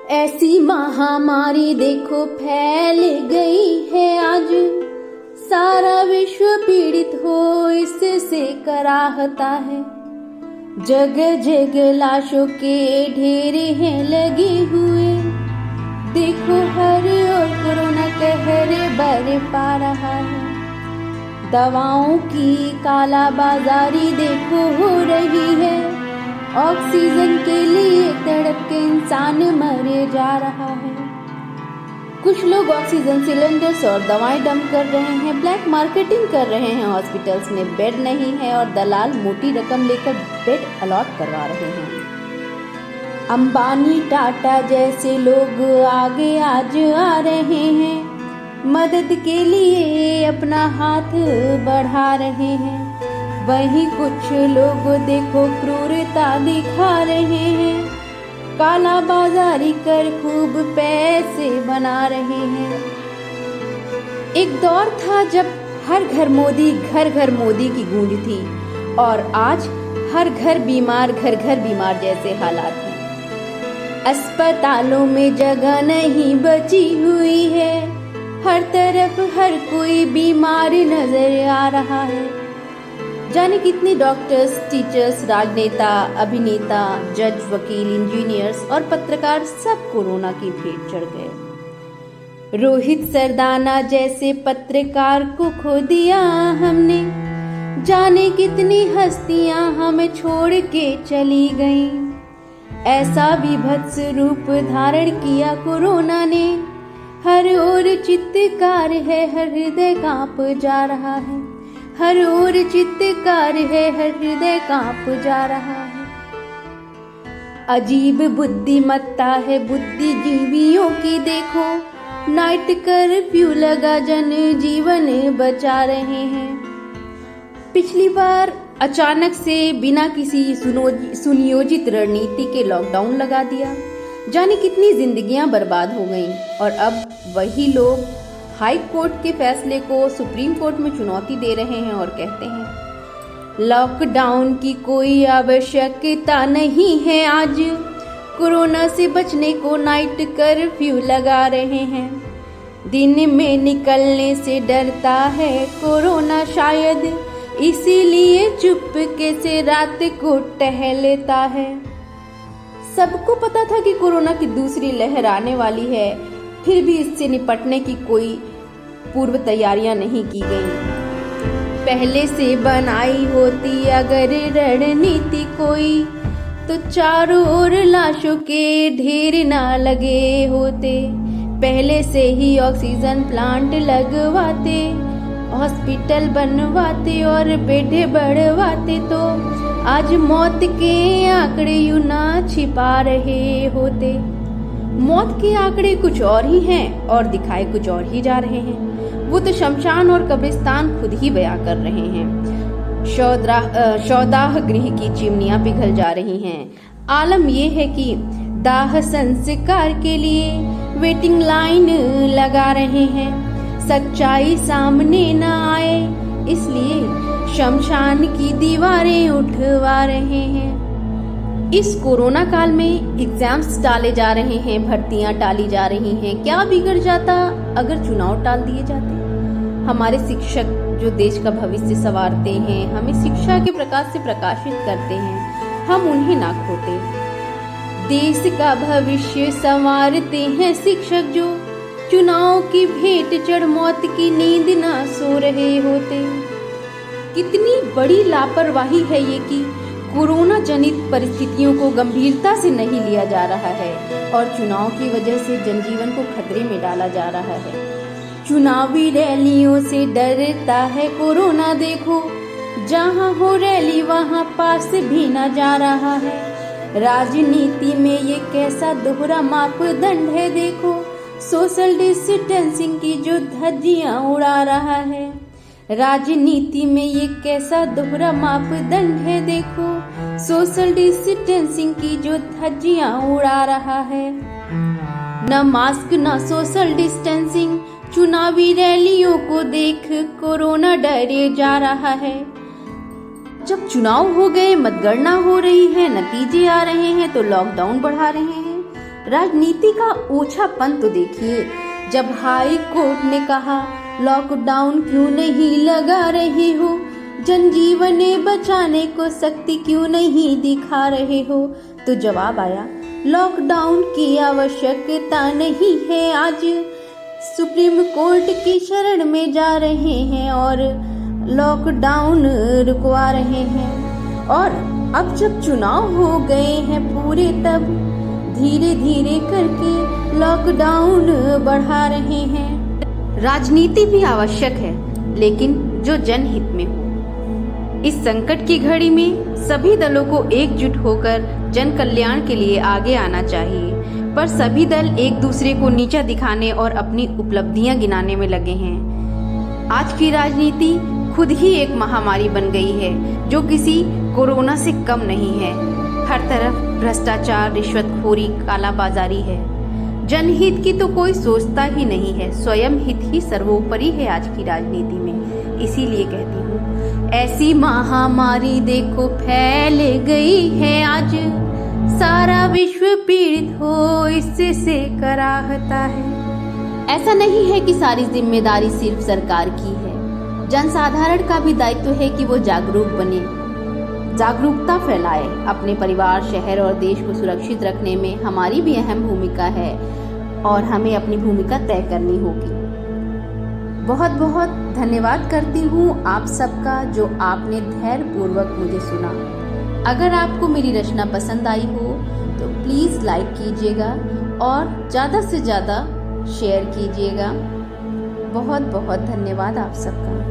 ऐसी महामारी देखो फैल गई है आज, सारा विश्व पीड़ित हो इससे कराहता है। जगह जगह लाशों के ढेर हैं लगे हुए, देखो हर ओर कोरोना कहर बरपा रहा है। दवाओं की कालाबाजारी देखो हो रही है, ऑक्सीजन के लिए तड़प के इंसान मरे जा रहा है। कुछ लोग ऑक्सीजन सिलेंडर्स और दवाएं डंप कर रहे हैं, ब्लैक मार्केटिंग कर रहे हैं, हॉस्पिटल्स में बेड नहीं है और दलाल मोटी रकम लेकर बेड अलॉट करवा रहे हैं। अंबानी टाटा जैसे लोग आगे आज आ रहे हैं, मदद के लिए अपना हाथ बढ़ा रहे हैं। वहीं कुछ लोग देखो क्रूरता दिखा रहे हैं, काला बाजारी कर खूब पैसे बना रहे हैं। एक दौर था जब हर घर मोदी की गूंज थी, और आज हर घर बीमार जैसे हालात हैं। अस्पतालों में जगह नहीं बची हुई है, हर तरफ हर कोई बीमार नजर आ रहा है। जाने कितने डॉक्टर्स, टीचर्स, राजनेता, अभिनेता, जज, वकील, इंजीनियर्स और पत्रकार सब कोरोना की भेंट चढ़ गए। रोहित सरदाना जैसे पत्रकार को खो दिया हमने, जाने कितनी हस्तियां हमें छोड़ के चली गईं। ऐसा विभत्स रूप धारण किया कोरोना ने, हर ओर चित्कार है, हर हृदय कांप जा रहा है। हर ओर चित्कार है, हर हृदय कांप जा रहा है। अजीब बुद्धिमत्ता है बुद्धिजीवियों की देखो, नाइट कर्फ्यू लगा जन जीवन बचा रहे हैं। पिछली बार अचानक से बिना किसी सुनियोजित रणनीति के लॉकडाउन लगा दिया, जाने कितनी जिंदगियां बर्बाद हो गईं। और अब वही लोग हाई कोर्ट के फैसले को सुप्रीम कोर्ट में चुनौती दे रहे हैं और कहते हैं लॉकडाउन की कोई आवश्यकता नहीं है, आज कोरोना से बचने को नाइट कर्फ्यू लगा रहे हैं। दिन में निकलने से डरता है कोरोना शायद, इसीलिए चुपके से रात को टहलता है। सबको पता था कि कोरोना की दूसरी लहर आने वाली है, फिर भी इससे निपटने की कोई पूर्व तैयारियां नहीं की गई। पहले से बनाई होती अगर रणनीति कोई, तो चारों ओर लाशों के ढेर ना लगे होते। पहले से ही ऑक्सीजन प्लांट लगवाते, हॉस्पिटल बनवाते और बेड बढ़वाते, तो आज मौत के आंकड़े यूं ना छिपा रहे होते। मौत के आंकड़े कुछ और ही हैं और दिखाए कुछ और ही जा रहे हैं। वो तो शमशान और कब्रिस्तान खुद ही बयां कर रहे हैं। शवदाह गृह की चिमनियां पिघल जा रही हैं। आलम ये है कि दाह संस्कार के लिए वेटिंग लाइन लगा रहे हैं। सच्चाई सामने न आए इसलिए शमशान की दीवारें उठवा रहे हैं। इस कोरोना काल में एग्जाम्स टाले जा रहे हैं, भर्तियां टाली जा रही हैं। क्या बिगड़ जाता अगर चुनाव टाल दिए जाते? हमारे शिक्षक जो देश का भविष्य संवारते हैं, हमें शिक्षा के प्रकाश से प्रकाशित करते हैं, हम उन्हें ना खोते। देश का भविष्य संवारते हैं शिक्षक जो चुनाव की भेंट चढ़ मौत की नींद ना सो रहे होते। कितनी बड़ी लापरवाही है ये कि कोरोना जनित परिस्थितियों को गंभीरता से नहीं लिया जा रहा है और चुनाव की वजह से जनजीवन को खतरे में डाला जा रहा है। चुनावी रैलियों से डरता है कोरोना देखो, जहां हो रैली वहां पास भी न जा रहा है। राजनीति में ये कैसा दोहरा मापदंड है देखो, सोशल डिस्टेंसिंग की जो धज्जियां उड़ा रहा है। राजनीति में ये कैसा दोहरा मापदंड है देखो, सोशल डिस्टेंसिंग की जो धज्जियां उड़ा रहा है। न मास्क न सोशल डिस्टेंसिंग, चुनावी रैलियों को देख कोरोना डरे जा रहा है। जब चुनाव हो गए, मतगणना हो रही है, नतीजे आ रहे हैं तो लॉकडाउन बढ़ा रहे हैं। राजनीति का ओछापन तो देखिए, जब हाई कोर्ट ने कहा लॉकडाउन क्यों नहीं लगा रहे हो, जनजीवन बचाने को शक्ति क्यों नहीं दिखा रहे हो, तो जवाब आया लॉकडाउन की आवश्यकता नहीं है, आज सुप्रीम कोर्ट की शरण में जा रहे हैं और लॉकडाउन रुकवा रहे हैं। और अब जब चुनाव हो गए हैं पूरे, तब धीरे धीरे करके लॉकडाउन बढ़ा रहे हैं। राजनीति भी आवश्यक है, लेकिन जो जनहित में हो। इस संकट की घड़ी में सभी दलों को एकजुट होकर जन कल्याण के लिए आगे आना चाहिए, पर सभी दल एक दूसरे को नीचा दिखाने और अपनी उपलब्धियां गिनाने में लगे हैं। आज की राजनीति खुद ही एक महामारी बन गई है, जो किसी कोरोना से कम नहीं है। हर तरफ भ्रष्टाचार, रिश्वतखोरी, कालाबाजारी है। जनहित की तो कोई सोचता ही नहीं है, स्वयं हित ही सर्वोपरि है आज की राजनीति में। इसीलिए कहती हूँ, ऐसी महामारी देखो फैल गई है आज, सारा विश्व पीड़ित हो इससे कराहता है। ऐसा नहीं है कि सारी जिम्मेदारी सिर्फ सरकार की है, जनसाधारण का भी दायित्व है कि वो जागरूक बने, जागरूकता फैलाए। अपने परिवार, शहर और देश को सुरक्षित रखने में हमारी भी अहम भूमिका है और हमें अपनी भूमिका तय करनी होगी। बहुत बहुत धन्यवाद करती हूँ आप सबका, जो आपने धैर्य पूर्वक मुझे सुना। अगर आपको मेरी रचना पसंद आई हो तो प्लीज़ लाइक कीजिएगा और ज़्यादा से ज़्यादा शेयर कीजिएगा। बहुत बहुत धन्यवाद आप सबका।